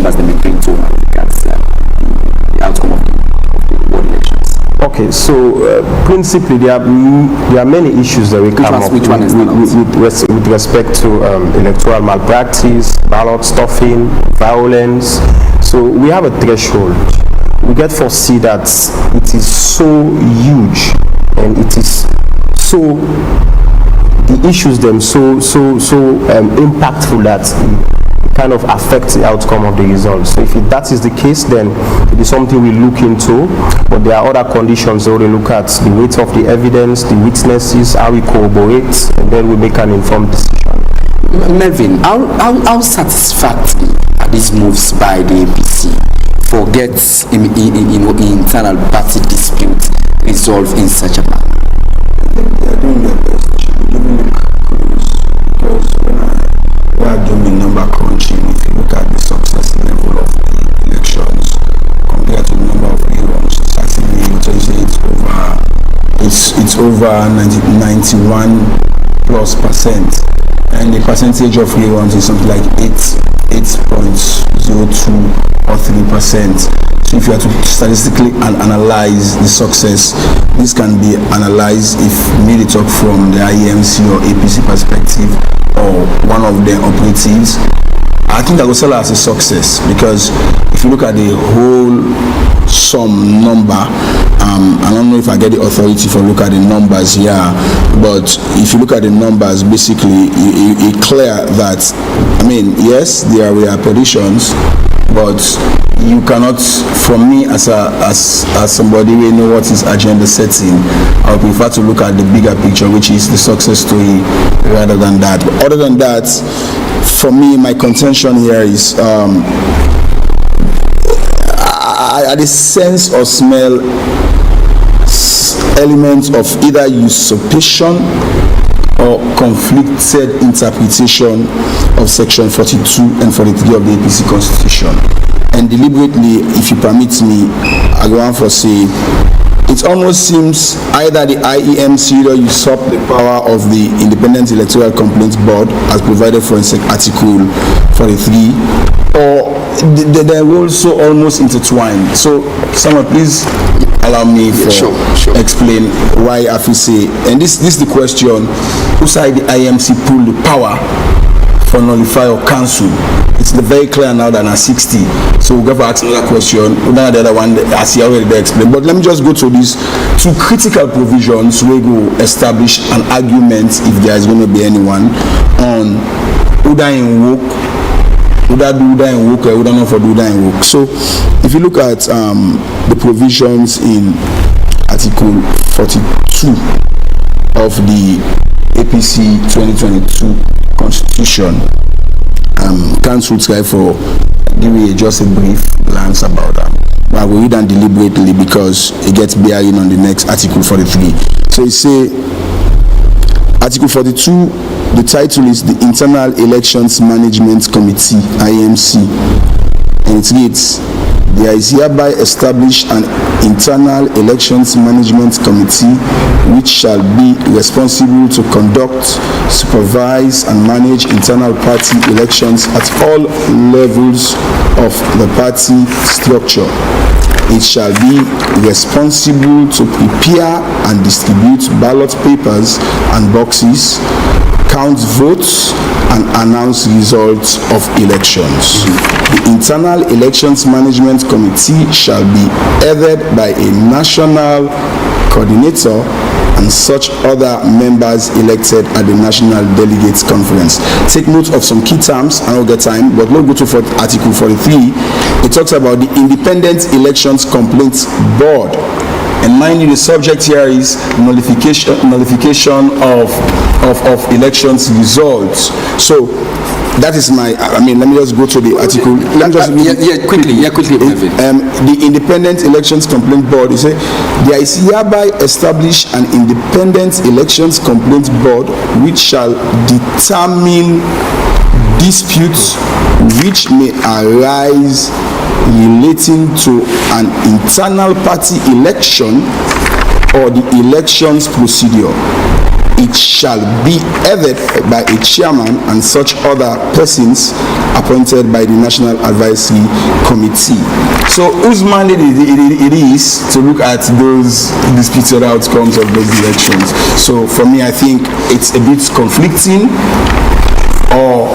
members they may bring to regards the outcome of the ward elections? Okay, so principally there are many issues that we come up with respect to electoral malpractice, ballot stuffing, violence. So we have a threshold. We get foresee that it is so huge, and it is so, the issues them so impactful that it kind of affects the outcome of the results. So if that is the case, then it is something we look into, but there are other conditions that we look at: the weight of the evidence, the witnesses, how we corroborate, and then we make an informed decision. Melvin, how satisfactory are these moves by the APC for gets internal party dispute resolved in such a manner? They are doing their best. They should be giving them kudos, because we are doing number crunching. If you look at the success level of the elections compared to the number of reruns, certainly it's over 91 plus percent, and the percentage of reruns is something like 8.02 or 3%. So if you are to statistically analyze the success, this can be analyzed if made it up from the IEMC or APC perspective or one of the operatives. I think I would sell as a success, because if you look at the whole sum number, I don't know if I get the authority for look at the numbers here, but if you look at the numbers, basically it's clear that, I mean, yes, there were predictions, but you cannot, from me as somebody who know what is agenda setting, I would prefer to look at the bigger picture, which is the success story, rather than that. But other than that, for me, my contention here is I the sense or smell elements of either usurpation or conflicted interpretation of section 42 and 43 of the APC constitution. And deliberately, if you permit me, I go on for say, it almost seems either the IEMC usurp the power of the Independent Electoral Complaints Board as provided for in Article 43, or they're also almost intertwined. So, someone please allow me to explain why I feel say, and this is the question: who side the IEMC pull the power for nullify or cancel? It's very clear now than at 60. So we'll go for ask another question. Now the other one, as he already explained. But let me just go to these two critical provisions where we will establish an argument, if there is going to be anyone, on Uda in Woke, Uda do Uda in Woke, or Uda not for Uda in Woke. So if you look at the provisions in Article 42 of the APC 2022 Constitution, Council try for give me just a brief glance about them. I will read them deliberately because it gets bearing on the next Article 43. So it say, Article 42, the title is the Internal Elections Management Committee, IMC, and it reads, there is hereby established an Internal Elections Management Committee which shall be responsible to conduct, supervise, and manage internal party elections at all levels of the party structure. It shall be responsible to prepare and distribute ballot papers and boxes, count votes, and announce results of elections. The Internal Elections Management Committee shall be headed by a national coordinator and such other members elected at the National Delegates Conference. Take note of some key terms, I don't get time, but let's go to Article 43. It talks about the Independent Elections Complaints Board. And mind you, the subject here is nullification of elections results. So that is my, I mean, let me just go to the article. Quickly. The Independent Elections Complaint Board, you say, there is hereby established an Independent Elections Complaint Board which shall determine disputes which may arise relating to an internal party election or the elections procedure. it shall be headed by a chairman and such other persons appointed by the National Advisory Committee. So whose mandate it is to look at those disputed outcomes of those elections? So for me, I think it's a bit conflicting, or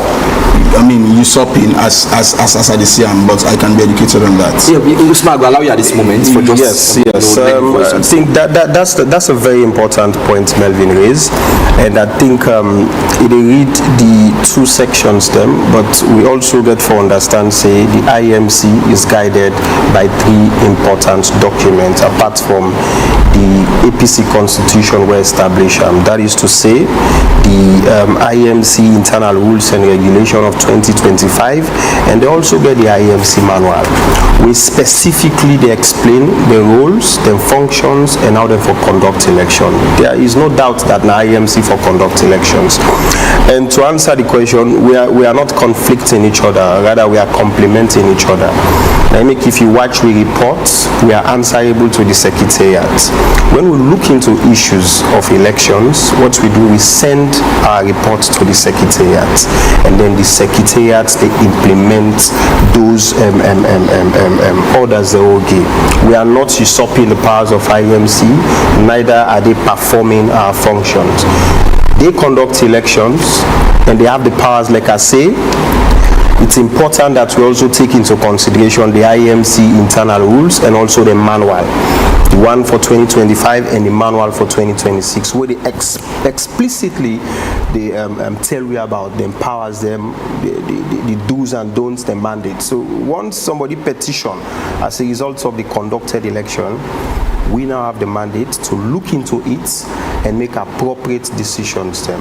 I mean usurping as I see, but I can be educated on that. Yeah, Usman, I'll allow you at this moment for just yes. I think that's a very important point Melvin raised, and I think it read the two sections them, but we also get to understand say the IMC is guided by three important documents apart from the APC constitution were established. That is to say the IMC internal rules and regulation of 2025, and they also get the IMC manual, where specifically they explain the roles, the functions, and how they for conduct election. There is no doubt that the IMC for conduct elections. And to answer the question, we are not conflicting each other, rather we are complementing each other. I mean, if you watch we reports, we are answerable to the secretariat. When we look into issues of elections, what we do, we send our reports to the secretariat, and then the secretariat they implement those orders they will give. We are not usurping the powers of IMC, neither are they performing our functions. They conduct elections and they have the powers, like I say. It's important that we also take into consideration the IMC internal rules and also the manual, the one for 2025 and the manual for 2026, where they explicitly they tell you about the powers, them, the do's and don'ts, the mandate. So once somebody petition as a result of the conducted election, we now have the mandate to look into it and make appropriate decisions then.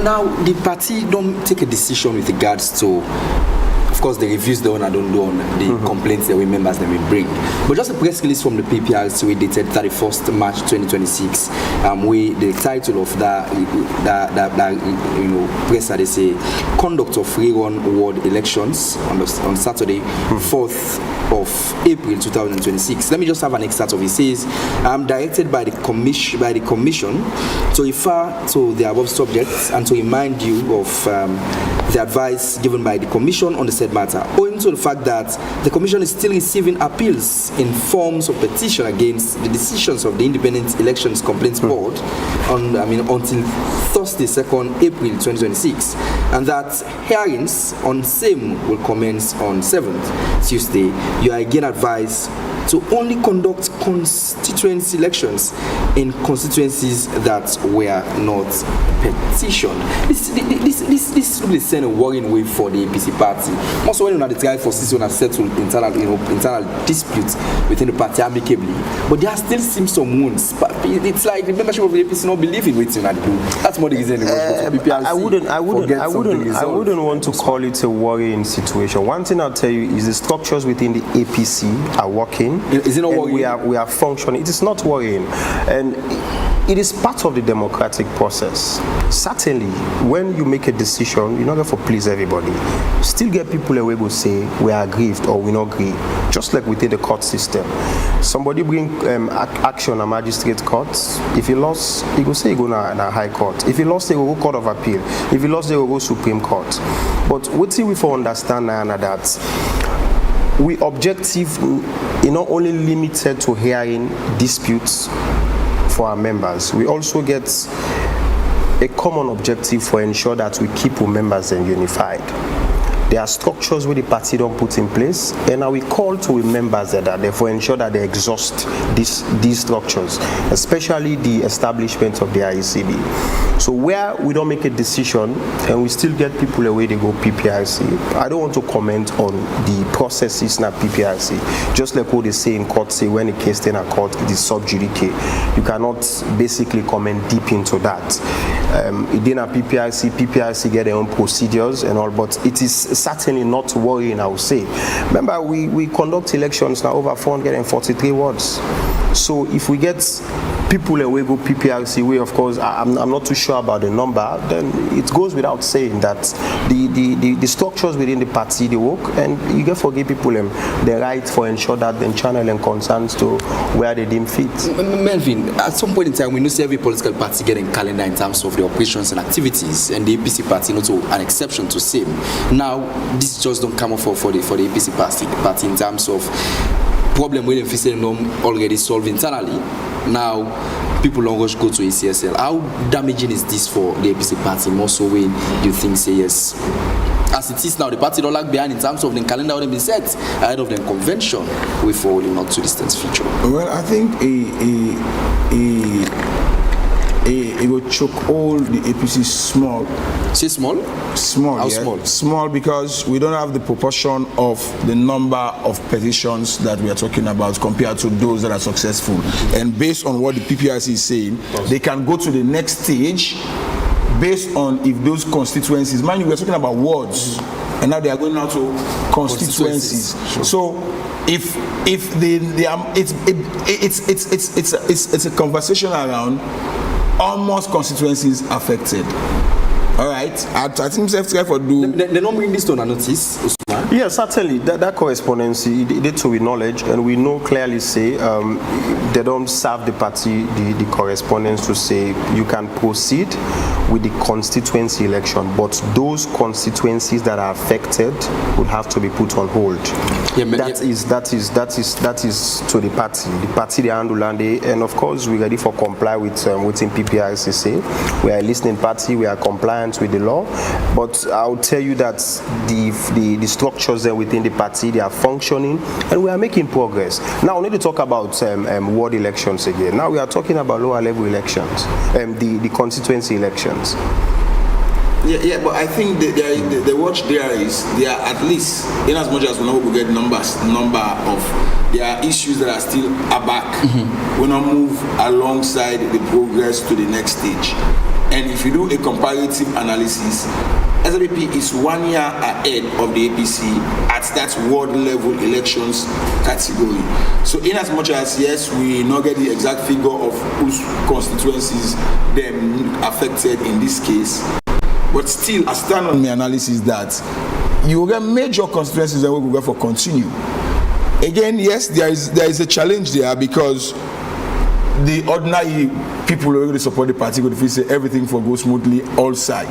Now, the party don't take a decision with regards to, of course, the reviews they own and don't do on the complaints that we members that we bring. But just a press release from the PPRC we dated 31st March 2026, the title of that press they say conduct of rerun ward elections on Saturday 4th of April 2026. Let me just have an excerpt of it. It says, I'm directed by the commission to refer to the above subjects and to remind you of the advice given by the commission on the said matter, owing to the fact that the commission is still receiving appeals in forms of petition against the decisions of the Independent Elections Complaints Board until Thursday 2nd April 2026, and that hearings on same will commence on 7th Tuesday. You are again advised to only conduct constituency elections in constituencies that were not petitioned. This really send a worrying wave for the APC party. Also, when you the try for season and settle internal disputes within the party amicably, but there still seems some wounds. But it's like the membership of the APC not believing what you do. That's more the reason. I wouldn't want to call it a worrying situation. One thing I'll tell you is the structures within the APC are working. Is it not worrying? We are functioning. It is not worrying, and it is part of the democratic process. Certainly, when you make a decision, you're not going to please everybody. Still get people away who say we are aggrieved or we not agree. Just like within the court system, somebody bring action a magistrate court. If he lost, he go say he go na high court. If he lost, he will go court of appeal. If he lost, they will go Supreme Court. But what we for understand now that we objective, not only limited to hearing disputes for our members, we also get a common objective for ensure that we keep our members unified. There are structures where the party don't put in place, and now we call to members that are therefore ensure that they exhaust these structures, especially the establishment of the IECB. So where we don't make a decision and we still get people away, they go PPRC. I don't want to comment on the processes in a PPRC. Just like what they say in court, say when a case in a court, it is sub judice. You cannot basically comment deep into that. In a PPRC get their own procedures and all, but it is certainly not worrying, I would say. Remember, we conduct elections now over 443 wards. So if we get people and we go PPRC way, of course, I'm not too sure about the number, then it goes without saying that the structures within the party, they work, and you get to give people the right for ensure that they channel and concerns to where they deem fit. Melvin, at some point in time, we know see every political party getting calendar in terms of the operations and activities, and the APC party not an exception to same. Now, this just don't come up for the APC party in terms of problem with them already solved internally. Now, people don't rush go to ACSL. How damaging is this for the APC party? More so when you think, say yes. As it is now, the party don't lag behind in terms of the calendar already been set ahead of the convention with forward not too distant future. Well, I think it will choke all the APC small. Say small? Small, How yeah. small? Small because we don't have the proportion of the number of petitions that we are talking about compared to those that are successful. And based on what the PPRC is saying, they can go to the next stage based on if those constituencies, mind you, we're talking about wards, and now they are going now to constituencies. Sure. So if it's a conversation around almost constituencies affected. All right, I think we have to for do. They don't bring this to a notice, Usman. Yes, certainly. That correspondence, they to acknowledge, and we know clearly say they don't serve the party the correspondence to say you can proceed with the constituency election, but those constituencies that are affected would have to be put on hold. That is to the party. The party they handle and of course we're ready for comply with within PPRC say. We are a listening party, we are compliant with the law, but I'll tell you that the structures there within the party, they are functioning and we are making progress. Now we need to talk about ward elections again. Now we are talking about lower level elections, the constituency elections. Yeah, but I think the watch there is they are at least, in as much as we know we get number of, there are issues that are still aback. We not move alongside the progress to the next stage. And if you do a comparative analysis, SLP is 1 year ahead of the APC at that ward level elections category. So in as much as yes, we not get the exact figure of whose constituencies them affected in this case, but still I stand on my analysis that you will get major constituencies that will go for continue. Again, yes, there is a challenge there because the ordinary people who already support the party would feel say everything for go smoothly all side.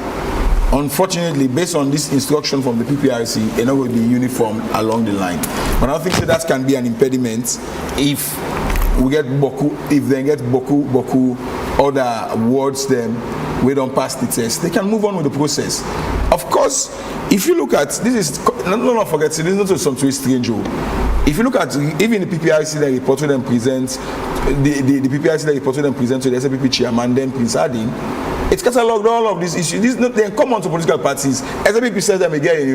Unfortunately, based on this instruction from the PPRC, it not going to be uniform along the line. But I think that can be an impediment if we get Boku, if they get Boku other wards them, we don't pass the test, they can move on with the process. Of course, if you look at, this is, not forget, this is not something strange. If you look at even the PPRC that reported and present, the PPRC that reported and present to the SLP chairman, then Prince Adin, it's catalogued all of these issues. These not they come on to political parties. SLP says them again in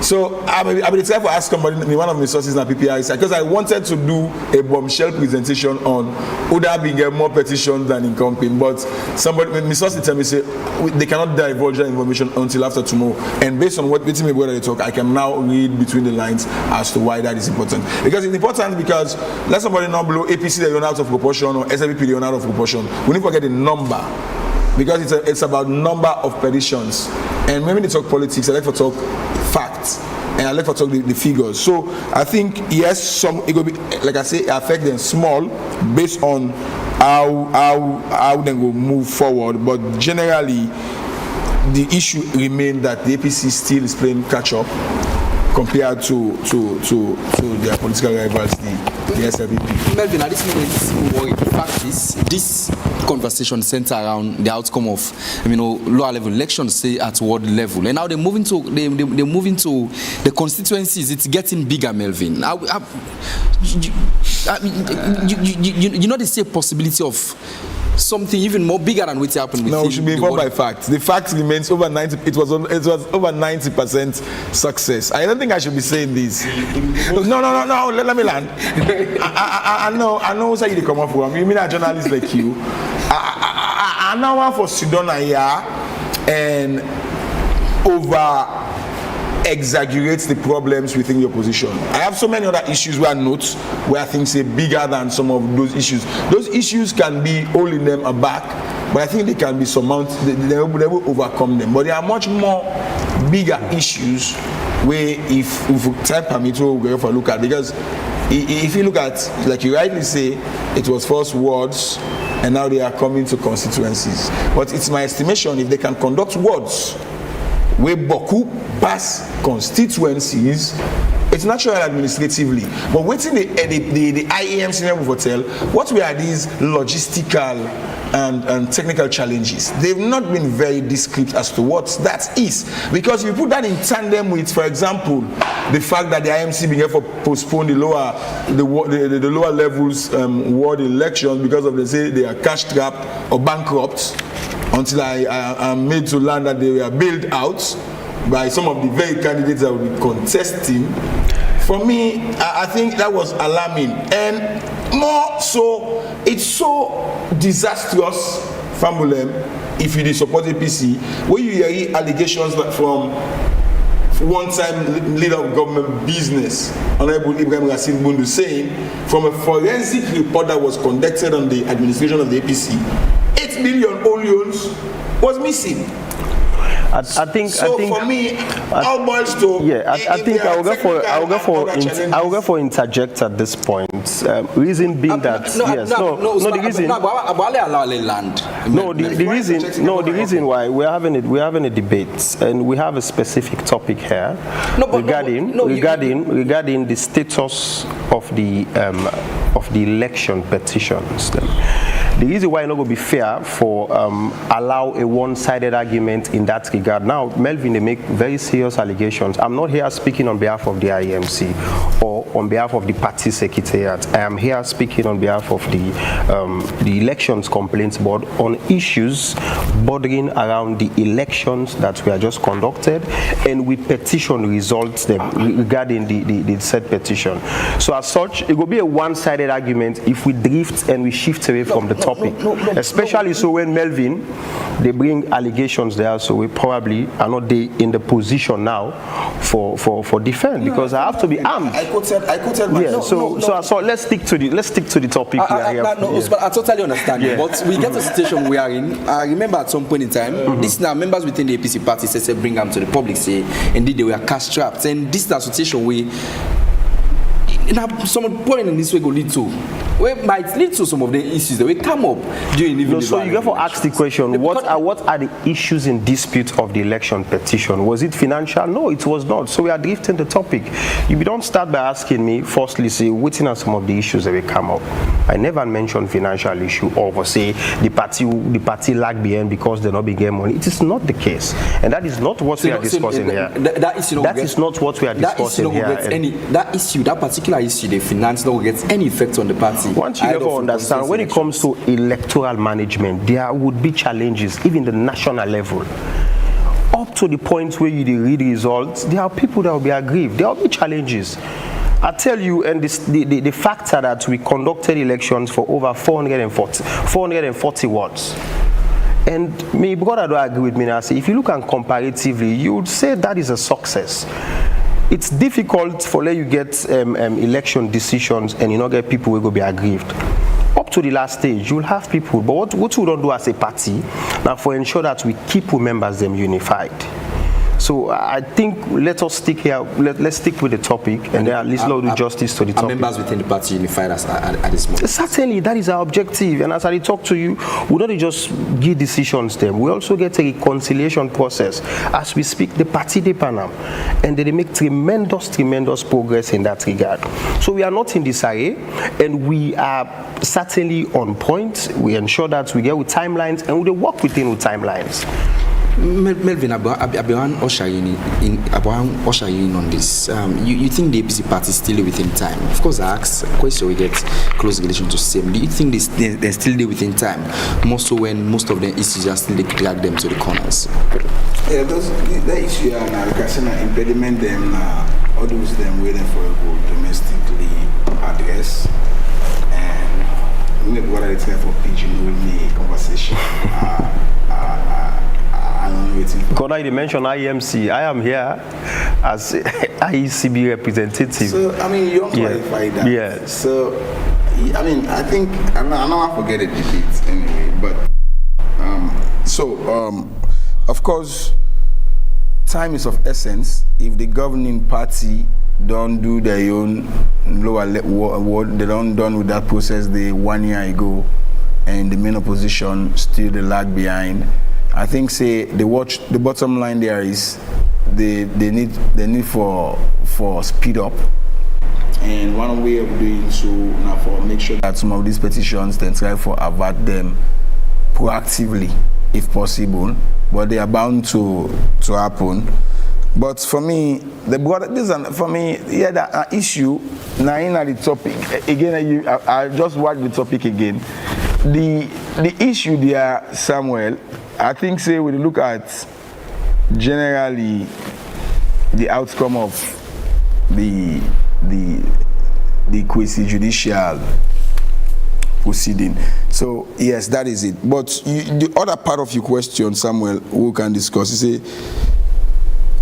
So I mean, try to ask somebody, one of the sources in PPRC, because I wanted to do a bombshell presentation on would there be more petitions than in campaign, but somebody, my sources tell me say they cannot divulge that information until after tomorrow. And based on what they talk, I can now read between the lines as to why that is important. Because it's important because let somebody not blow APC they run out of proportion or SLP they run out of proportion. We need to get the number. Because it's about number of petitions. And when we talk politics, I like to talk facts. And I like to talk the figures. So I think, yes, it will be, like I say, affect them small based on how they will move forward. But generally, the issue remains that the APC still is playing catch up compared to their political rivals, the SLP. Melvin, at this moment, worried. The fact is, this conversation center around the outcome of, lower level elections, say at ward level, and now they're moving to the constituencies. It's getting bigger, Melvin. You know, they say possibility of something even more bigger than what happened with. No, we should be informed by facts. The fact remains over 90. It was over 90% success. I don't think I should be saying this. No. Let me land. I know. What's you come up from? You mean a journalist like you? I now want for Sidona here and over exaggerates the problems within the opposition. I have so many other issues where I note where I think say bigger than some of those issues. Those issues can be holding them aback, but I think they can be surmounted. They will overcome them. But there are much more bigger issues where if time permits, we'll go for a look at, because if you look at, like you rightly say, it was first wards and now they are coming to constituencies. But it's my estimation, if they can conduct wards where Boku pass constituencies, it's natural administratively. But waiting the IAMC level hotel, what were these logistical and technical challenges? They've not been very descriptive as to what that is. Because if you put that in tandem with, for example, the fact that the IMC being able to postpone the lower levels ward elections because of, they say they are cash strapped or bankrupt, until I am made to learn that they were bailed out by some of the very candidates that will be contesting. For me, I think that was alarming. And more so, it's so disastrous, Famulem, if you support APC, where you hear allegations from one-time leader of government business, Honorable Ibrahim Koroma, saying from a forensic report that was conducted on the administration of the APC, 8 million loans was missing. I think for me, all boils to, yeah. I think I will go for interject at this point. Reason being that the reason why we're having a debate and we have a specific topic here regarding the status of the election petitions. The reason why it's not going to be fair for allow a one-sided argument in that regard. Now, Melvin, they make very serious allegations. I'm not here speaking on behalf of the IEMC or on behalf of the party secretariat. I am here speaking on behalf of the Elections Complaints Board on issues bordering around the elections that we are just conducted, and we petition results them regarding the said petition. So as such, it will be a one-sided argument if we drift and we shift away from the topic, especially so when Melvin, they bring allegations there, so we probably are not in the position now for defense, because I have to be armed. I quoted So let's stick to the topic. I totally understand. Yeah. But we get a situation we are in. I remember at some point in time, this now members within the APC party said bring them to the public, say indeed they were cash trapped, and this is the situation we. Some point in this way go lead to. We might lead to some of the issues that will come up during even. So you have to ask the question: what are the issues in dispute of the election petition? Was it financial? No, it was not. So we are drifting the topic. You don't start by asking me firstly, say, what are some of the issues that will come up? I never mentioned financial issue or say the party lag behind because they're not getting money. It is not the case, and that is not what we are discussing here. That is not what we are discussing here. That particular issue, the finance not gets any effect on the party. Once you ever understand, when it comes to electoral management, there would be challenges, even the national level. Up to the point where you read the results, there are people that will be aggrieved. There will be challenges. I tell you, and the factor that we conducted elections for over 440 wards. And my brother don't agree with me now. Say, if you look at comparatively, you would say that is a success. It's difficult for let you get election decisions and you not get people who will be aggrieved. Up to the last stage, you'll have people, but what we don't do as a party, now for ensure that we keep our members them unified. So I think let us stick here. Let's stick with the topic, and then at least do justice to the topic. Members within the party unified at this moment. Certainly, that is our objective. And as I talk to you, we don't just give decisions them. We also get a reconciliation process as we speak. The party de Panam, and they make tremendous progress in that regard. So we are not in disarray, and we are certainly on point. We ensure that we get with timelines, and we work within with timelines. Melvin, Abraham ushering in on this. You think the APC party is still within time? Of course, I asked a question. We get close relation to same. Do you think they're still there within time? More so when most of the issues are still drag them to the corners. Yeah, the issue are like I said, impediment them, all those them waiting for a good domestically address, and maybe what I tell for pigeonhole me conversation. Because I mentioned IMC, I am here as IECB representative. So, I mean, you don't clarify that. Yes. So, I mean, I think, I know I forget it anyway, but, of course, time is of essence. If the governing party don't do their own lower what they don't done with that process 1 year ago, and the main opposition still they lag behind, I think the bottom line there is they need for speed up. And one way of doing so now for make sure that some of these petitions then try for avert them proactively if possible, but they are bound to happen. But for me, the issue now in the topic again. I just watch the topic again. The issue there, Samuel, I think say when you look at generally the outcome of the quasi-judicial proceeding. So yes, that is it. But the other part of your question, Samuel, we can discuss is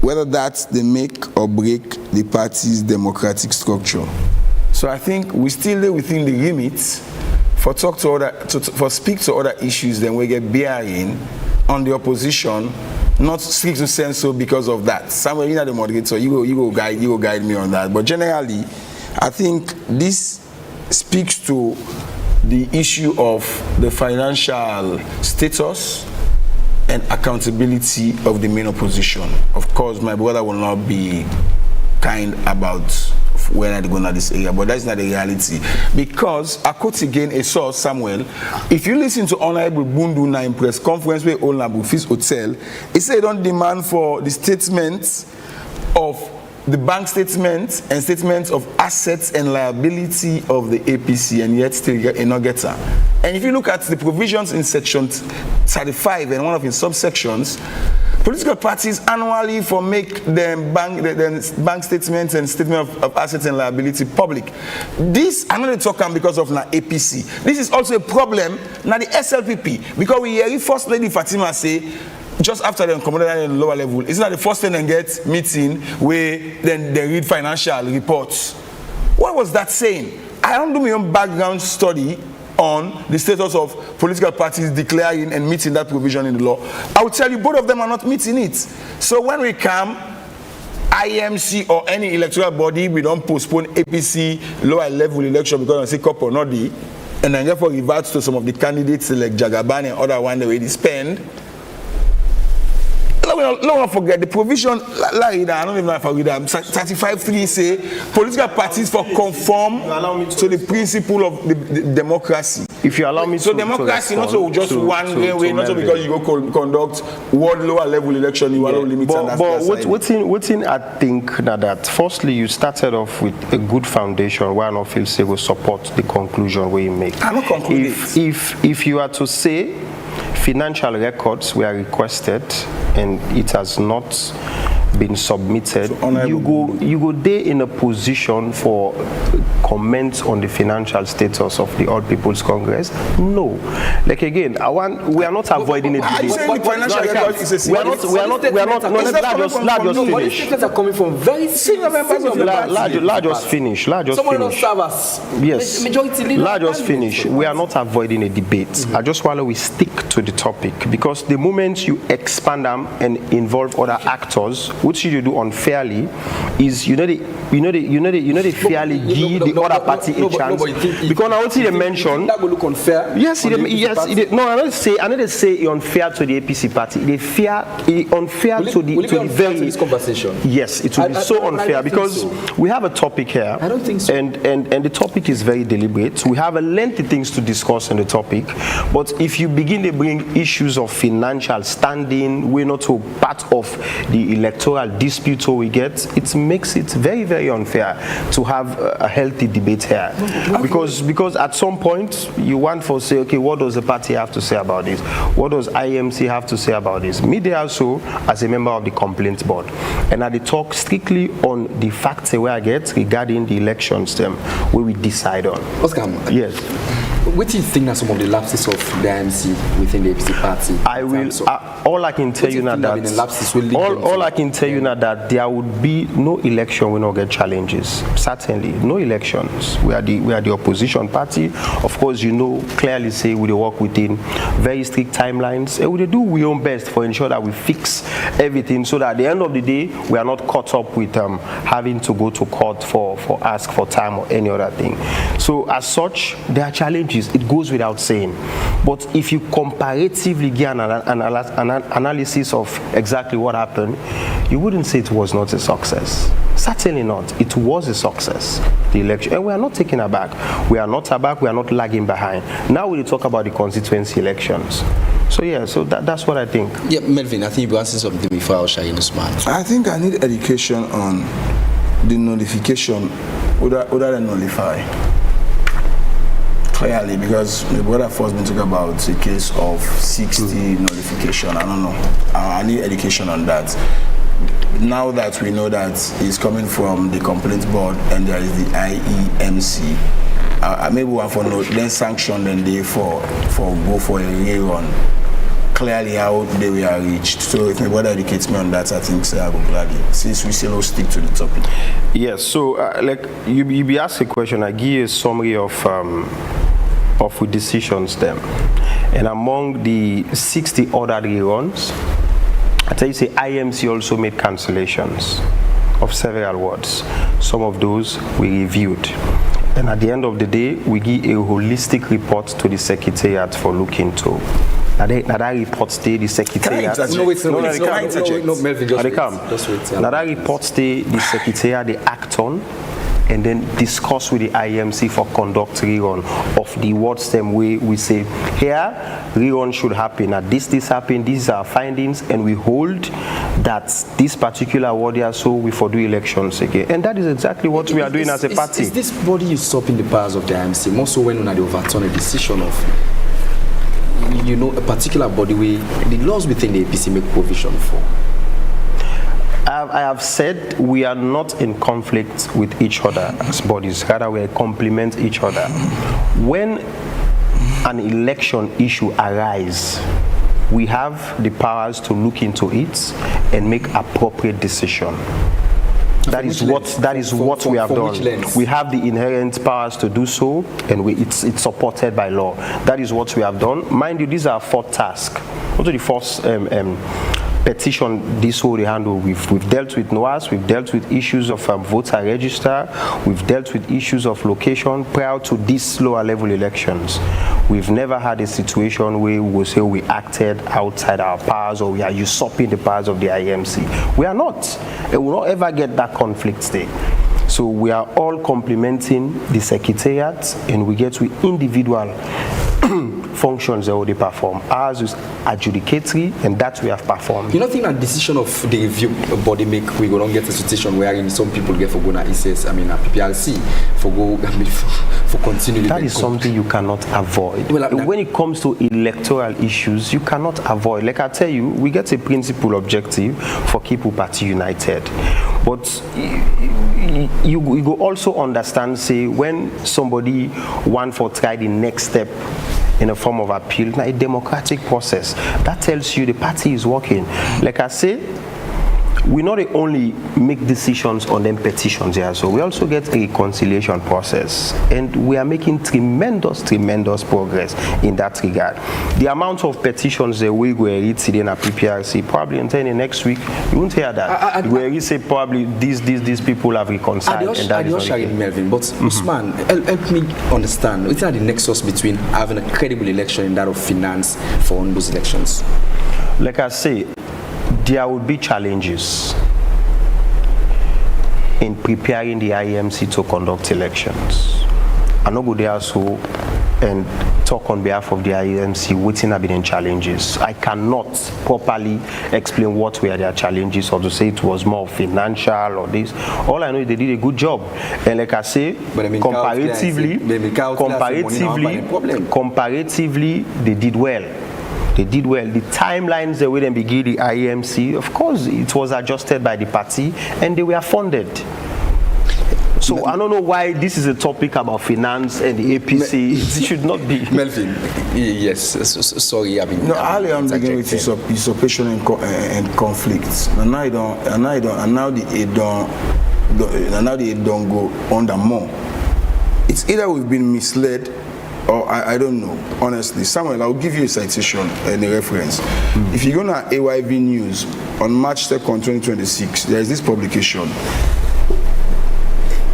whether that's they make or break the party's democratic structure. So I think we still live within the limits for speak to other issues than we get bearing on the opposition, not speak to censor because of that. Samuel, you're the moderator, you go guide me on that. But generally, I think this speaks to the issue of the financial status and accountability of the main opposition. Of course, my brother will not be kind about when I go into this area, but that's not the reality. Because I quote again a source, Samuel, if you listen to Honorable Bundu na press conference where Ola Bufis Hotel, he said don't demand for the statements of the bank statements and statements of assets and liability of the APC, and yet still not get her. And if you look at the provisions in section 35 and one of its subsections, political parties annually for make them bank statements and statement of assets and liability public. This I'm not talking because of na APC. This is also a problem now the SLPP, because we hear First Lady Fatima say just after they accommodate at the lower level, isn't that the first thing they get meeting where then they read financial reports? What was that saying? I don't do my own background study on the status of political parties declaring and meeting that provision in the law. I will tell you both of them are not meeting it. So when we come, IMC or any electoral body, we don't postpone APC lower level election because I say couple not the, and then therefore revert to some of the candidates like Jagaban and other one the way they spend. Don't forget the provision. I don't even know if I read that. 35.3 say political parties for conform to the principle of the democracy. If you allow me so democracy not so just one way, not so because you go conduct world lower level election, you allow limits. But what's in I think now that firstly you started off with a good foundation where I don't feel say will support the conclusion where you make. I'm not concluding. If you are to say financial records were requested and it has not been submitted, so you go there in a position for comments on the financial status of the All People's Congress? No. Like again, we are not avoiding a debate. Let's just coming from very senior members of the party. Let's just finish. Yes. Majority let's just finish. We are not avoiding a debate. I just want we stick to the topic, because the moment you expand them and involve other actors, which you do unfairly, is you know they fairly give the other party a chance. Because I want to mention that will look unfair. Yes, no, I don't say unfair to the APC party. They unfair to the very this conversation. Yes, it will be so unfair because we have a topic here. I don't think so. And the topic is very deliberate. We have a lengthy things to discuss on the topic, but if you begin to bring issues of financial standing, we're not so part of the electoral dispute we get, it makes it very, very unfair to have a healthy debate here. Because at some point you want to say, okay, what does the party have to say about this? What does IMC have to say about this? Me there also as a member of the complaint board, and I talk strictly on the facts where I get regarding the elections where we decide on. Oscar. Yes. What do you think are some of the lapses of the IMC within the APC party? All I can tell you now that there would be no election we not get challenges. Certainly, no elections. We are the opposition party. Of course, clearly say we work within very strict timelines, and we do we own best for ensure that we fix everything, so that at the end of the day we are not caught up with having to go to court for ask for time or any other thing. So as such, there are challenges. It goes without saying. But if you comparatively get an analysis of exactly what happened, you wouldn't say it was not a success. Certainly not. It was a success, the election. And we are not taking aback. We are not aback. We are not lagging behind. Now we talk about the constituency elections. So that's what I think. Yeah, Melvin, I think you answered something before I was sharing this man. I think I need education on the nullification other than nullify. Clearly, because the brother first been talking about the case of 60 nullification. I don't know. I need education on that. Now that we know that it's coming from the complaint board and there is the IEMC, maybe we have to know then sanction then they for go for a rerun. Clearly how they were reached. So if my brother educates me on that, I think I will gladly, since we still stick to the topic. Yes, so like you be asked a question, I give you a summary of decisions then. And among the 60 other reruns, I tell you say IMC also made cancellations of several wards. Some of those we reviewed. And at the end of the day, we give a holistic report to the Secretariat for looking to. Now that report stay the Secretariat. Now that report stay the Secretariat, they act on and then discuss with the IMC for conduct rerun of the wards them we say here rerun should happen. At this happened, these are findings, and we hold that this particular ward here, so we for do elections again. And that is exactly what we are doing as a party. Is this body usurping the powers of the IMC? More so when they overturn a decision of a particular body where the laws within the APC make provision for. I have said we are not in conflict with each other as bodies, rather we complement each other. When an election issue arises, we have the powers to look into it and make appropriate decision. That is what we have done. We have the inherent powers to do so, and it's supported by law. That is what we have done. Mind you, these are 4 tasks. Also the first petition this whole handle. We've dealt with NOAS, we've dealt with issues of voter register, we've dealt with issues of location prior to these lower level elections. We've never had a situation where we will say we acted outside our powers or we are usurping the powers of the IMC. We are not. And we will not ever get that conflict state. So we are all complementing the Secretariat, and we get to individual functions that they perform. Ours is adjudicatory, and that we have performed. You don't think that decision of the review body make we go don't get a situation where some people get for go na ECS, PPRC for go for continue. That is something you cannot avoid. When it comes to electoral issues, you cannot avoid. Like I tell you, we get a principal objective for People Party United, but you go also understand, say, when somebody want for try the next step in a form of appeal, now a democratic process, that tells you the party is working. Like I say, we not only make decisions on them petitions here, so we also get a reconciliation process, and we are making tremendous progress in that regard. The amount of petitions that we will read today in a PPRC, probably until next week, you won't hear that. We say probably these people have reconciled, and that is not it. Melvin, but Usman, help me understand, what's the nexus between having a credible election and that of finance for on those elections? Like I say, there will be challenges in preparing the IMC to conduct elections. I'm not going there so and talk on behalf of the IMC waiting have been challenges. I cannot properly explain what were their challenges or to say it was more financial or this. All I know is they did a good job. And like I say, comparatively, they did well. They did well. The timelines the way they begin the IMC, of course, it was adjusted by the party and they were funded. So I don't know why this is a topic about finance and the APC. It should not be. Melvin, yes, sorry, I've been. No, earlier I'm beginning with usurpation and conflicts. And now they don't go under more. It's either we've been misled, or I don't know. Honestly, Samuel, I'll give you a citation and a reference. If you go to AYV News on March 2nd, 2026, there is this publication.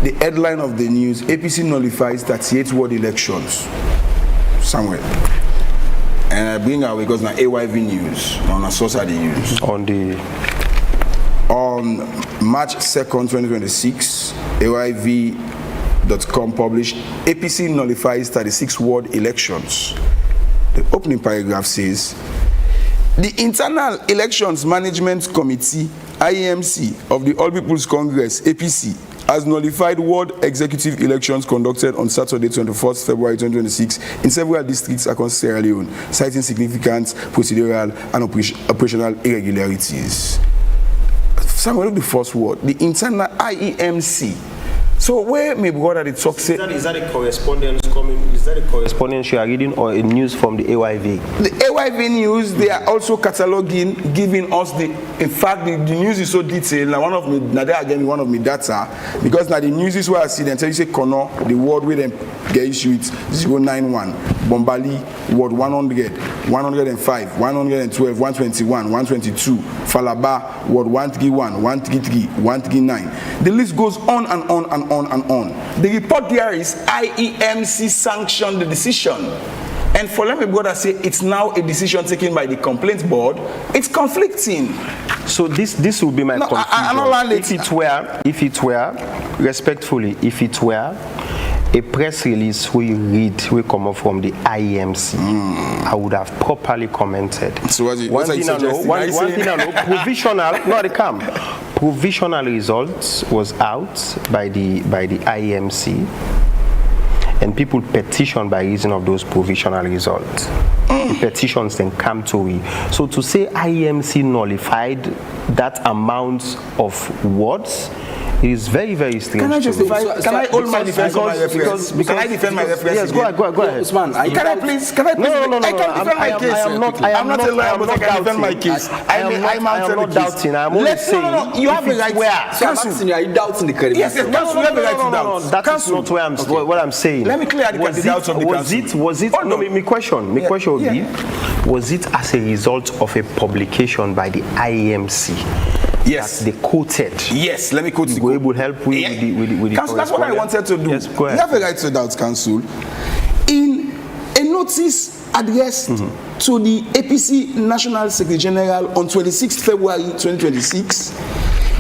The headline of the news: APC nullifies 38 ward elections. Samuel. And I bring out because now AYV News on a source of the news. On March 2nd, 2026, AYV.com published APC nullifies 36 ward elections. The opening paragraph says, the Internal Elections Management Committee, IEMC, of the All People's Congress, APC, has nullified ward executive elections conducted on Saturday, 24th February 2026 in several districts across Sierra Leone, citing significant procedural and operational irregularities. Someone look the first word, the internal IEMC. So where my brother the talk say is that a correspondence coming? Is that a correspondence you are reading or a news from the AYV? The AYV News, they are also cataloging, giving us the. In fact, the news is so detailed. Now one of me, now they are getting one of me data because now the news is where I see them tell you say Kono, the word with them get issue with 091, Bombali, word 100, 105, 112, 121, 122, Falaba, word 131, 133, 139. The list goes on and on and on and on. The report there is IEMC sanctioned the decision. And for let me brother say it's now a decision taken by the complaint board. It's conflicting. So this will be my confusion. If it were respectfully, if it were a press release we read will come up from the IEMC, I would have properly commented. So one thing I know, provisional, not the camp. Provisional results was out by the IEMC, and people petitioned by reason of those provisional results. The petitions then come to we. So to say IEMC nullified that amount of words is very, very strange. Can I justify? Can I hold my defense on my reference? Can I defend my reference? Yes, go ahead. Usman, Can I please? No. I can defend my case. I'm not a lawyer, but I can defend my case. I am not doubting. I'm only saying. No. You have a right. So I'm asking you, are you doubting the credibility? Yes, Council, you have a right to doubt. That is not what I'm saying. Let me clear the doubts of the Council. Was it? No, my question would be, was it as a result of a publication by the IEMC? Yes. That they quoted. Yes, let me quote the quote. Will help with the Council, that's what I wanted to do. Yes, go ahead. You have a right to doubt, Council. In a notice addressed to the APC National Secretary General on 26th February 2026,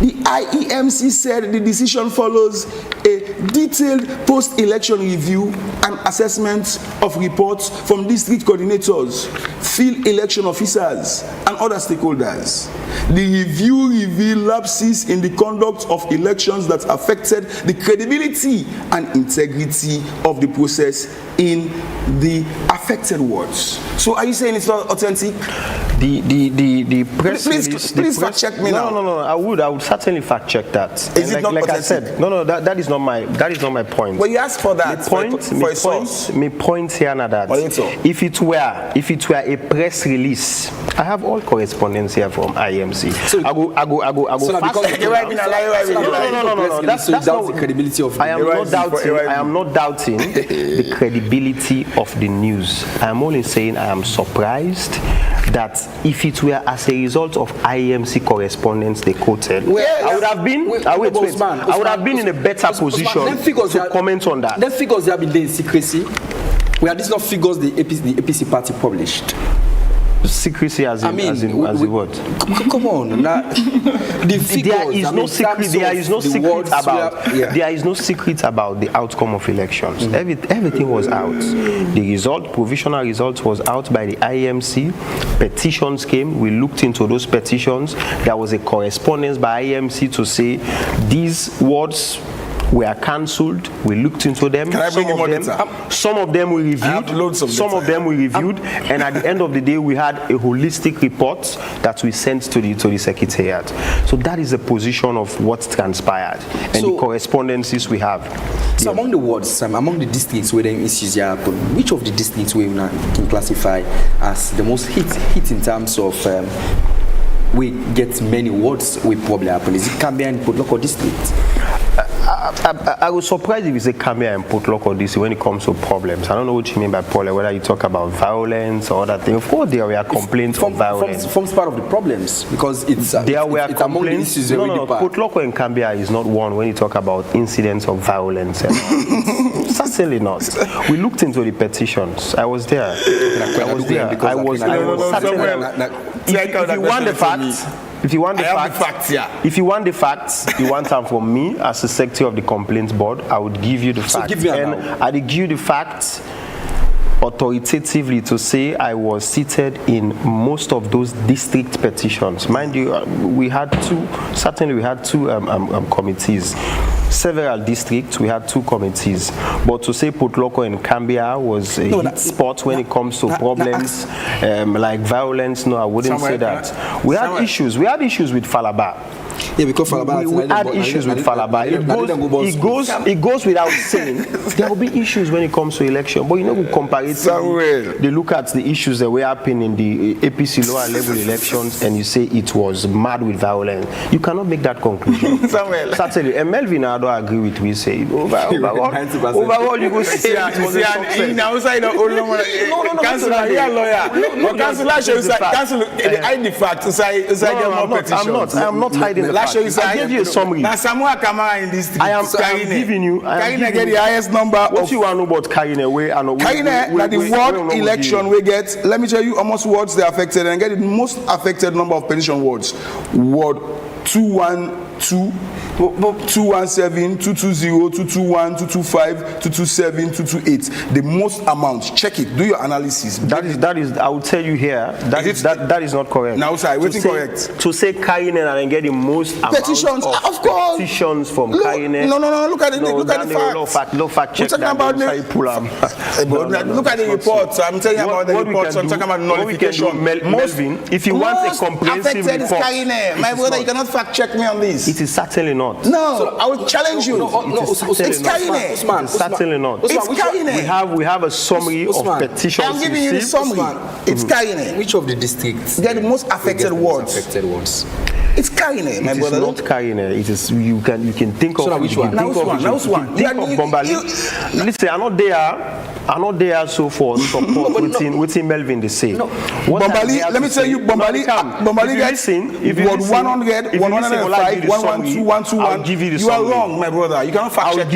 the IEMC said the decision follows a detailed post-election review and assessment of reports from district coordinators, field election officers, and other stakeholders. The review revealed lapses in the conduct of elections that affected the credibility and integrity of the process in the affected wards. So are you saying it's not authentic? The press please fact check me now. No. I would certainly fact check that. Is it not like authentic? I said, no. That is not my point. Well, you asked for that. My point here now that if it were a press release, I have all correspondence here from IEMC. So I go. So fast because no. That's not the credibility of. I am not doubting the credibility of the news. I am only saying I am surprised that if it were as a result of IEMC correspondence they quoted, I would have been. I would have been in a better position to comment on that. The figures they have been there in secrecy. Were these not figures the APC party published? Secrecy as in what? Come on. Now, the figures, there is no secret about the outcome of elections. Everything was out. The provisional result was out by the IEMC. Petitions came. We looked into those petitions. There was a correspondence by IEMC to say these words were cancelled. We looked into them. Can I bring you more data? Some of them we reviewed. I have loads of some data. of them we reviewed, and at the end of the day, we had a holistic report that we sent to the Secretariat. So that is the position of what transpired and the correspondences we have. So among the wards, among the districts where the issues happen, which of the districts we can classify as the most hit in terms of we get many wards with problem happen? Is it Cambia and Port Local district? I was surprised if you say Cambia and Port Local district when it comes to problems. I don't know what you mean by problem, whether you talk about violence or other things. Of course, there were complaints of violence. Forms part of the problems because it's among the issues. No, Port Local and Cambia is not one when you talk about incidents of violence. Certainly not. We looked into the petitions. I was there. If you want the facts, if you want the facts, you want them from me as the secretary of the complaints board, I would give you the facts. And I would give you the facts authoritatively to say I was seated in most of those district petitions. Mind you, we had two committees. Several districts, we had 2 committees. But to say Port Local and Cambia was a hit spot when it comes to problems like violence, no, I wouldn't say that. We had issues with Falaba. Yeah, because Falaba we had issues with Falaba. It goes without saying there will be issues when it comes to election. But you know, comparatively, they look at the issues that were happening in the APC lower level elections, and you say it was mad with violence. You cannot make that conclusion. Certainly, and Melvin, I don't agree with we say overall you go say it was a success. I'm not hiding the fact. I gave you a summary. Now, Samuel Kamara in this district. I am giving you. Karine get the highest number. What you want to know about Karine? Karine, that the ward election we get. Let me tell you how much wards they affected and get the most affected number of petition wards. Ward 212, 217, 220, 221, 225, 227, 228. The most amount. Check it. Do your analysis. That is. I will tell you here. That is not correct. Now, sir, waiting correct. To say Karine and then get the most petitions, of course. Petitions from Karine. No. Look at it. Look at the facts. No fact check. We're talking about look at the reports. I'm telling you about the reports. I'm talking about nullification. Melvin, if you want a comprehensive report, my brother, you cannot fact check me on this. It is certainly not. No, so I will challenge you. It's Karine. Certainly not. It's Karine. We have a summary of petitions. I'm giving you the summary. It's Karine. Which of the districts? They're the most affected wards. It's Karine, my brother. It's not Karine. It is. You can think of. So which one? Think of Bombali. Listen, I'm not there so for support within Melvin they say. Bombali, let me tell you, Bombali guys, if you 100, 105, 112, 121, you are wrong, my brother. You cannot fact check. I'll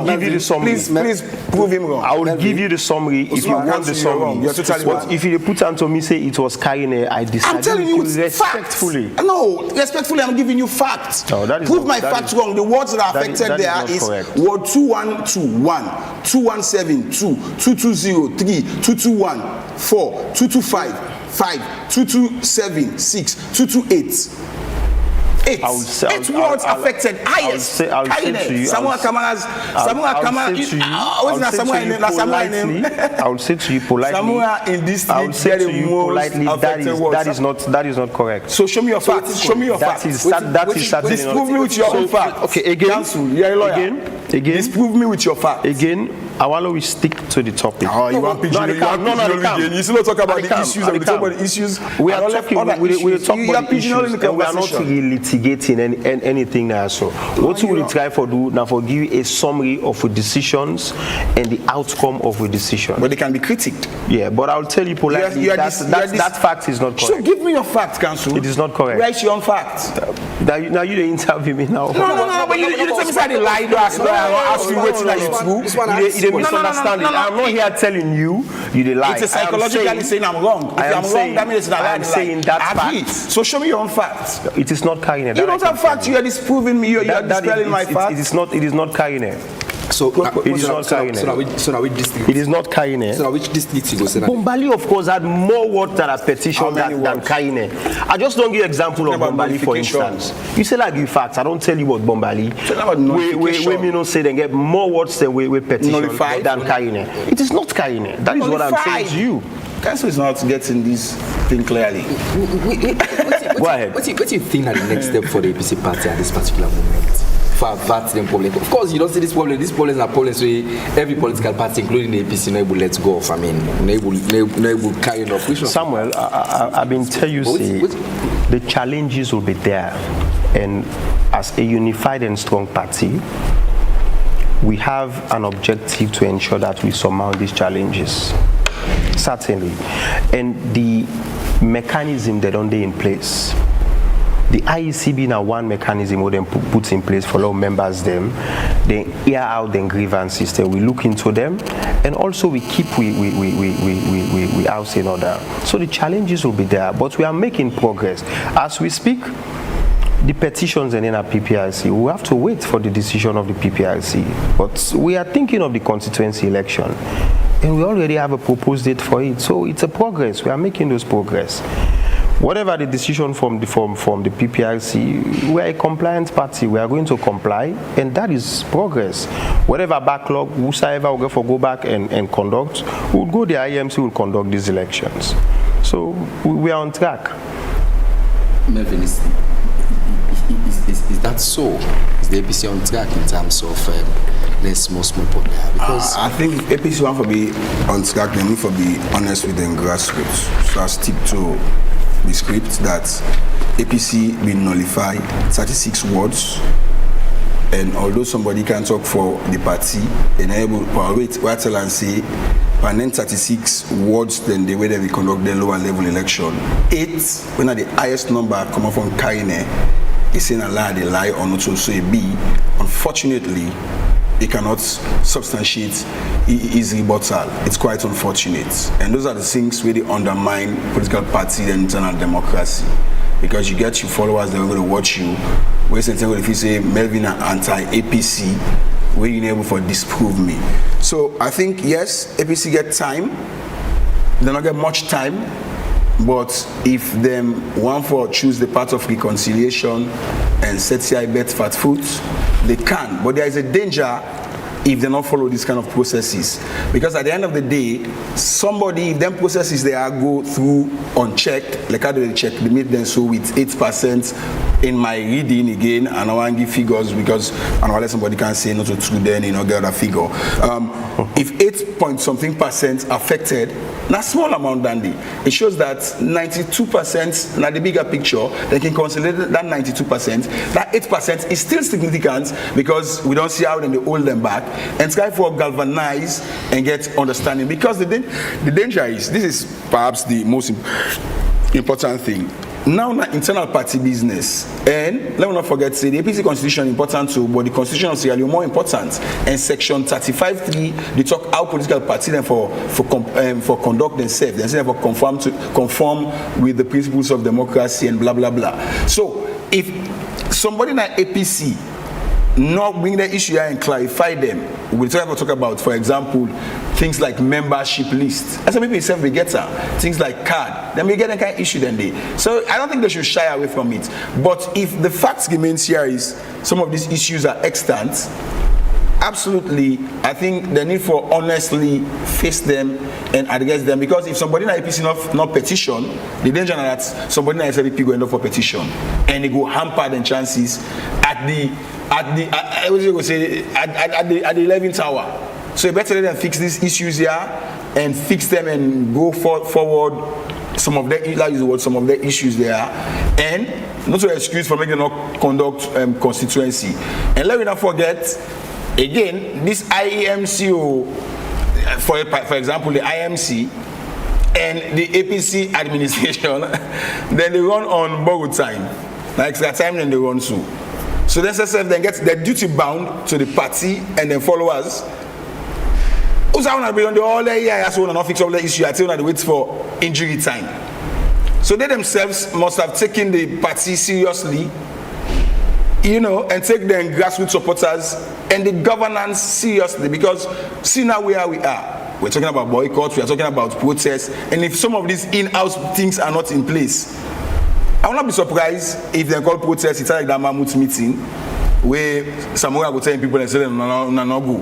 give you the summary. Please prove him wrong. I will give you the summary if you want the summary. You're totally wrong. If you put on to me say it was Karine, I disagree. I'm telling you respectfully. No, respectfully, I'm giving you facts. Prove my facts wrong. The words that are affected there is ward 2121, 2172, 2203, 221, 4, 225, 5, 227, 6, 228. 8 wards affected. Highest. I'll say to you. Samuel Kamara's. I will say to you politely. Samuel in this I will say to you politely. That is not correct. So show me your facts. Show me your facts. That is certainly not. Disprove me with your own facts. Okay, again. You're a lawyer. Again. Disprove me with your facts. Again. I want to stick to the topic. Oh, you want pigeon? You still not talk about the issues. We talk about the issues. We are talking. We talk about the issues, and we are not really litigating anything now. So, what we will try for do now for give you a summary of the decisions and the outcome of the decision. But they can be critiqued. Yeah, but I'll tell you politely that fact is not correct. So give me your facts, Council. It is not correct. Write your own facts. Now you don't interview me now. No. But you tell me say lie. I ask you waiting that you true. Misunderstanding. I'm not here telling you the lie. It's psychologically saying I'm wrong. If I'm wrong, that means it's not lie. I'm saying that fact. So show me your own facts. It is not Karine. You don't have facts. You are disproving me. You are dispelling my facts. It is not Karine. So, It is not Kaine. so now which district? It is not Kaine. So now which district you go say? Bombali, of course, had more words that are petitioned than Kaine. I just don't give you example of Bombali, for instance. You say like you facts. I don't tell you what Bombali. We me not say they get more words than we petition than Kaine. It is not Kaine. That is what I'm saying to you. Council is not getting this thing clearly. Go ahead. What do you think are the next step for the APC party at this particular moment? For advancing the problem. Of course, you don't see this problem. These problems are problems where every political party, including the APC, not able to let go of. I mean, not able to carry enough. Samuel, I've been telling you, the challenges will be there. And as a unified and strong party, we have an objective to ensure that we surmount these challenges. Certainly. And the mechanism that are in place. The IEC being a one mechanism where they put in place for all members them, they air out the grievances, we look into them, and also we keep we house in order. So the challenges will be there, but we are making progress. As we speak, the petitions and in our PPRC, we have to wait for the decision of the PPRC. But we are thinking of the constituency election, and we already have a proposed date for it. So it's a progress. We are making those progress. Whatever the decision from the PPRC, we are a compliant party. We are going to comply, and that is progress. Whatever backlog, whosoever will go back and conduct, we'll go, the IMC will conduct these elections. So we are on track. Melvin, is that so? Is the APC on track in terms of less small problem? Because I think APC want to be on track, they need to be honest with them grassroots. So I stick to the script that APC will nullify 36 wards, and although somebody can talk for the party, and able to wait till and say, and then 36 wards, then the way that we conduct the lower level election, 8, when the highest number come from Kaine, is saying a lie or not also a B. Unfortunately, it cannot substantiate his rebuttal. It's quite unfortunate. And those are the things really undermine political party and internal democracy. Because you get your followers that are going to watch you. Where if you say Melvin are anti-APC, where you're able to disprove me. So I think, yes, APC get time. They don't get much time. But if them want for choose the path of reconciliation and set CI bet fat foot, they can. But there is a danger if they don't follow these kind of processes. Because at the end of the day, somebody, if them processes they are go through unchecked, like how do they check? They made them so with 8% in my reading again, and I want to give figures because I know let somebody can say not to true then, get a figure. If 8% affected, not small amount than it shows that 92%, now the bigger picture, they can consolidate that 92%. That 8% is still significant because we don't see how they hold them back and try for galvanize and get understanding. Because the danger is, this is perhaps the most important thing. Now, internal party business, and let me not forget, say the APC constitution important too, but the constitution of Sierra Leone more important. And section 35(3), they talk how political party then for conduct themselves, they say for conform with the principles of democracy and blah blah blah. So, if somebody like APC not bring the issue here and clarify them, we'll talk about, for example, things like membership list. As some people itself we get things like card, then we get a kind of issue then they. So I don't think they should shy away from it. But if the facts remains here is some of these issues are extant, absolutely, I think the need for honestly face them and address them. Because if somebody in APC not petition, the danger that somebody in SLP go end up for petition, and they go hamper the chances at the 11th hour. So you better let them fix these issues here and fix them and go forward. Some of the issues there, and not to excuse for making not conduct constituency. And let me not forget again this IEMC, for example, the IMC and the APC administration, then they run on borrowed time, like that time then they run so. So then get their duty bound to the party and then followers. Who's I want to be on the all year? I want to not fix all the issue. I tell you to wait for injury time. So they themselves must have taken the party seriously and take the grassroots supporters and the governance seriously, because see now where we are. We're talking about boycotts, we are talking about protests, and if some of these in-house things are not in place, I will not be surprised if they call protests. It's like that Mammoth meeting where Samora will tell people and say, no go.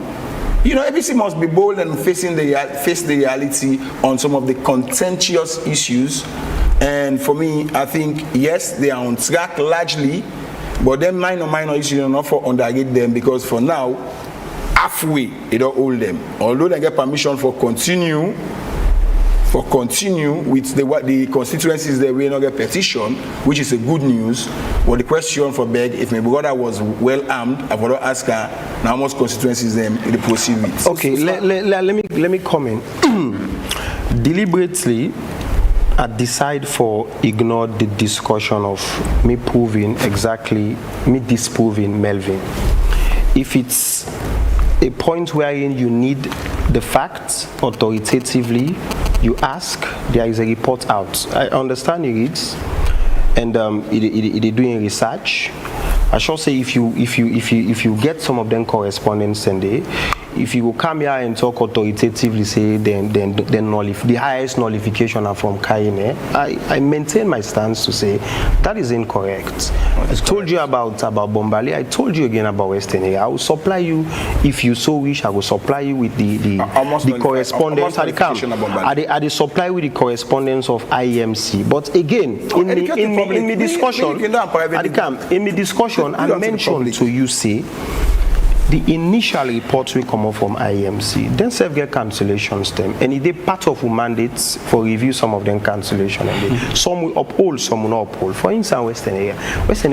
ABC must be bold and face the reality on some of the contentious issues. And for me, I think, yes, they are on track largely, but then minor issues are not for underrate them, because for now, halfway, they don't hold them. Although they get permission for continue with the constituencies that will not get petition, which is a good news. But the question for Beg, if my brother was well armed, I would ask her, now how much constituencies they proceed with. Okay, let me comment. Deliberately, I decide for ignore the discussion of me disproving Melvin. If it's a point wherein you need the facts authoritatively, you ask, there is a report out. I understand it reads, and it doing research. I should say if you get some of them correspondence and if you will come here and talk authoritatively, say then the highest nullification are from Kaine, I maintain my stance to say that is incorrect. I told you about Bombali. I told you again about Western area. I will supply you, if you so wish. I will supply you with the correspondence. I supply with the correspondence of IEMC. But again, in the discussion, I mentioned to you, say, the initial reports will come up from IEMC, then self get cancellations them, and if they part of who mandates for review some of them cancellation, and some will uphold, some will not uphold. For instance, Western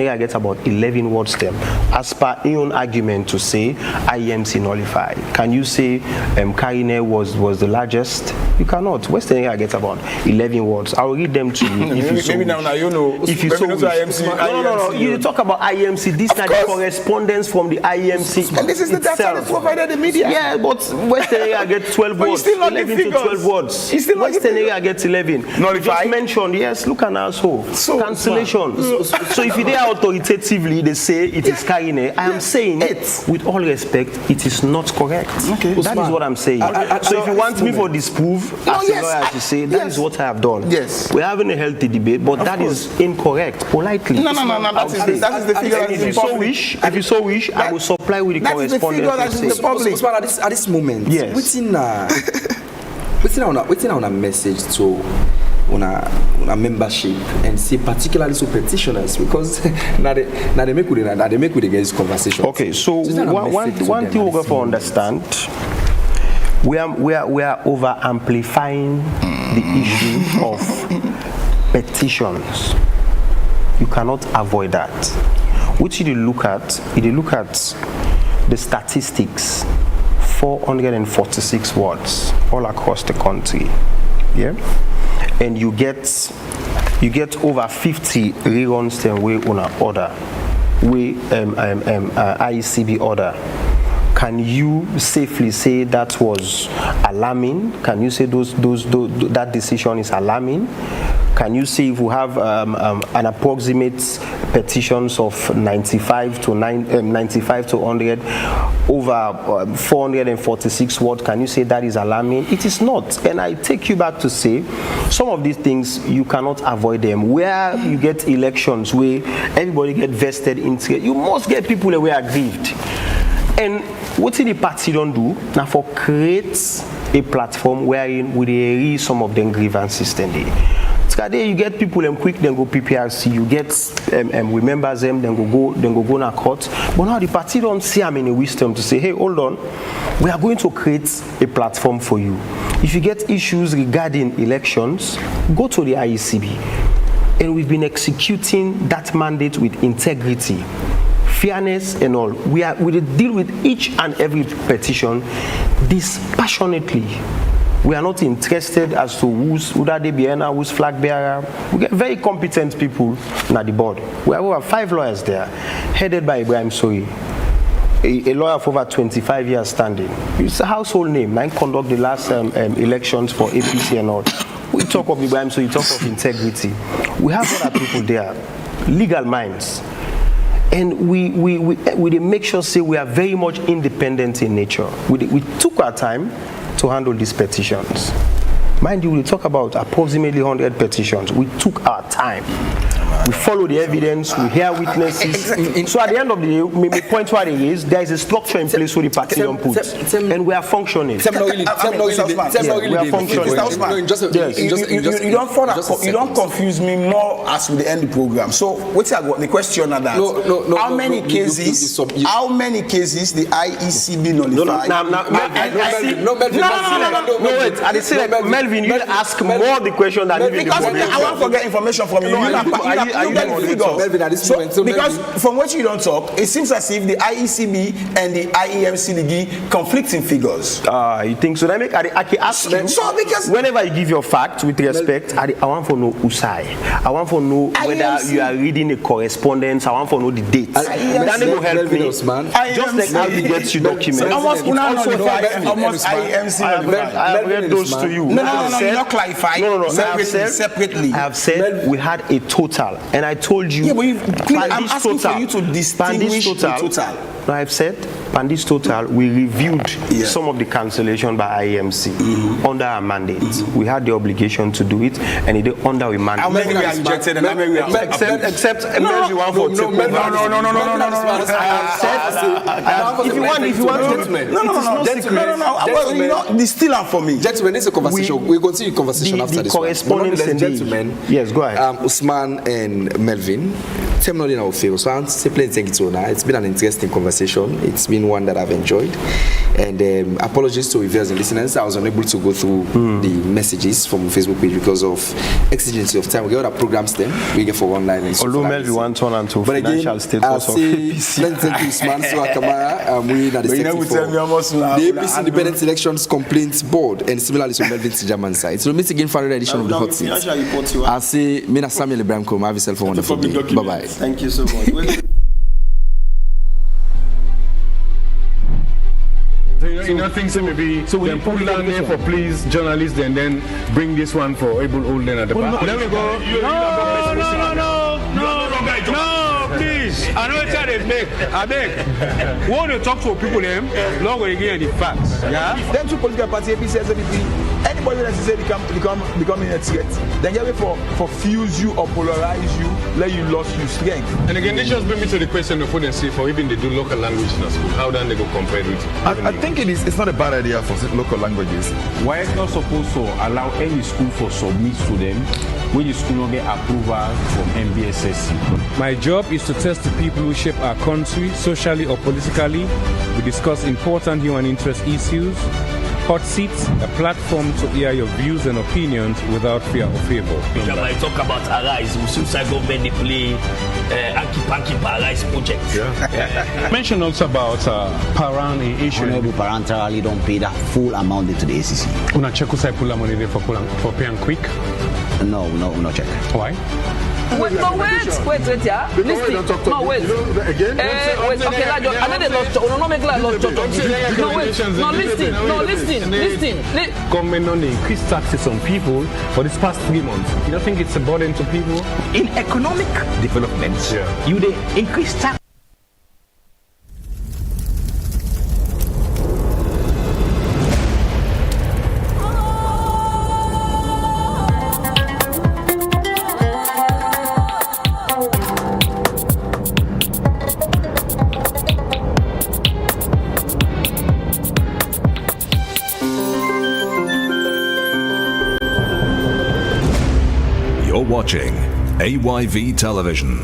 area gets about 11 words them, as per your own argument to say IEMC nullified. Can you say Kaine was the largest? You cannot. Western area gets about 11 words. I will read them to you. If you maybe now you know. If you so IEMC, no. You talk about IEMC. This is the correspondence from the IEMC. This is the data that's provided in the media. Yeah, but Western area gets 12 words. Still not 11 to 12 words. Western area gets 11. You just mentioned, yes, look at us. Cancellation. So if they are authoritatively, they say it is Kaine. I am saying, with all respect, it is not correct. Okay. That is what I'm saying. So if you want me for disprove, as a lawyer to say, that is what I have done. Yes. We're having a healthy debate, but that is incorrect, politely. No. That is the figure. If you so wish, I will supply with the correspondence. At this moment, yes. Waiting on a message to on a membership and see particularly so petitioners, because now they make with the conversation. Okay, so one thing we have to understand, we are over amplifying the issue of petitions. You cannot avoid that. What you look at the statistics, 446 words all across the country, yeah, and you get over 50 reruns then way on an order, IECB order. Can you safely say that was alarming? Can you say that decision is alarming? Can you say if we have an approximate petitions of 95 to 100 over 446 words, can you say that is alarming? It is not. And I take you back to say some of these things you cannot avoid them. Where you get elections where everybody get vested into it, you must get people who are aggrieved. And what did the party don't do? Now for create a platform wherein we raise some of them grievances then you get people quick, then go PPRC. You get we members them, then go na court. But now the party don't see them in a wisdom to say, hey, hold on, we are going to create a platform for you. If you get issues regarding elections, go to the IECB. And we've been executing that mandate with integrity, fairness, and all. We deal with each and every petition dispassionately. We are not interested as to who's flag bearer. We get very competent people at the board. We have 5 lawyers there, headed by Ibrahim Koroma, a lawyer of over 25 years standing. It's a household name. I conduct the last elections for APC and all. We talk of Ibrahim, so you talk of integrity. We have other people there, legal minds. And we make sure say we are very much independent in nature. We took our time to handle these petitions. Mind you, we talk about approximately 100 petitions. We took our time. We follow the evidence, we hear witnesses. So at the end of the day, my point what it is, there is a structure in place for the party on put. And we are functioning. We are functioning. You don't confuse me more as we end the program. So what's the question of that? How many cases the IECB nullified? Wait. I say Melvin, you ask more the question than even because I want to get information from you. Because from what you don't talk, it seems as if the IECB and the IEMC conflict in figures. You think so? I can ask you. So because whenever you give your fact with respect, I want to know Usai. I want to know whether you are reading a correspondence. I want to know the dates. Then they will help me. Just like how you get your documents. Almost IEMC. I have read those to you. No, not clarified. No. Separately. I have said we had a total, and I told you. Yeah, but I'm asking for you to distinguish the total. No, I've said, on this total, we reviewed some of the cancellation by IEMC under our mandate. We had the obligation to do it, and it is under our mandate. How many we are rejected and how many we are except everyone for no. If you want, gentlemen, this still for me. Gentlemen, this is a conversation. We'll continue the conversation after this. Correspondence, gentlemen. Yes, go ahead. Usman and Melvin, terminally in our favor. So I'm simply thank you to now. It's been an interesting conversation. It's been one that I've enjoyed. And apologies to viewers and listeners. I was unable to go through the messages from Facebook page because of exigency of time. We got our programs then. We get for online. Although Melvin wants on and to financial status of APC. Let's thank you, Usman Kamara. We are the APC Independent Elections Complaints Board, and similarly to Melvin Tijaman's side. So meet again for another edition of the Hot Seat. I'll say, Mina Samuel Ibrahim Koroma, have yourself a wonderful day. Bye-bye. Thank you so much. Nothing so maybe so then put down there for please journalists and then bring this one for able old at the back. There we go. No, please. I know it's how they make. I beg. We want to talk to people them. Long way again the facts. Yeah. Them two political parties, APC, SDP. Anybody that say becoming a threat, then get it for fuse you or polarize you, let you lose your strength. And again, this just bring me to the question of and see for even they do local language in a school. How then they go compare with it? I think it's not a bad idea for local languages. Why is not supposed to allow any school for submit to them when the school not get approval from MBSSC? My job is to test the people who shape our country, socially or politically. We discuss important human interest issues. Hot Seats, a platform to hear your views and opinions without fear or favor. I talk about Arise, Ususa government they play Anki Arise project. Yeah. Mention also about Paran issue. Honorable parentarily don't pay that full amount into the ACC. Una check who say pull money there for pay and quick? No check. Why? Wait, yeah. Listen. No, wait. Again? Wait, okay, I know they lost. No, make like lost. No, wait. No, listen. Government on the increased taxes on people for this past 3 months. You don't think it's a burden to people? In economic development, you they increase tax. Watching AYV Television.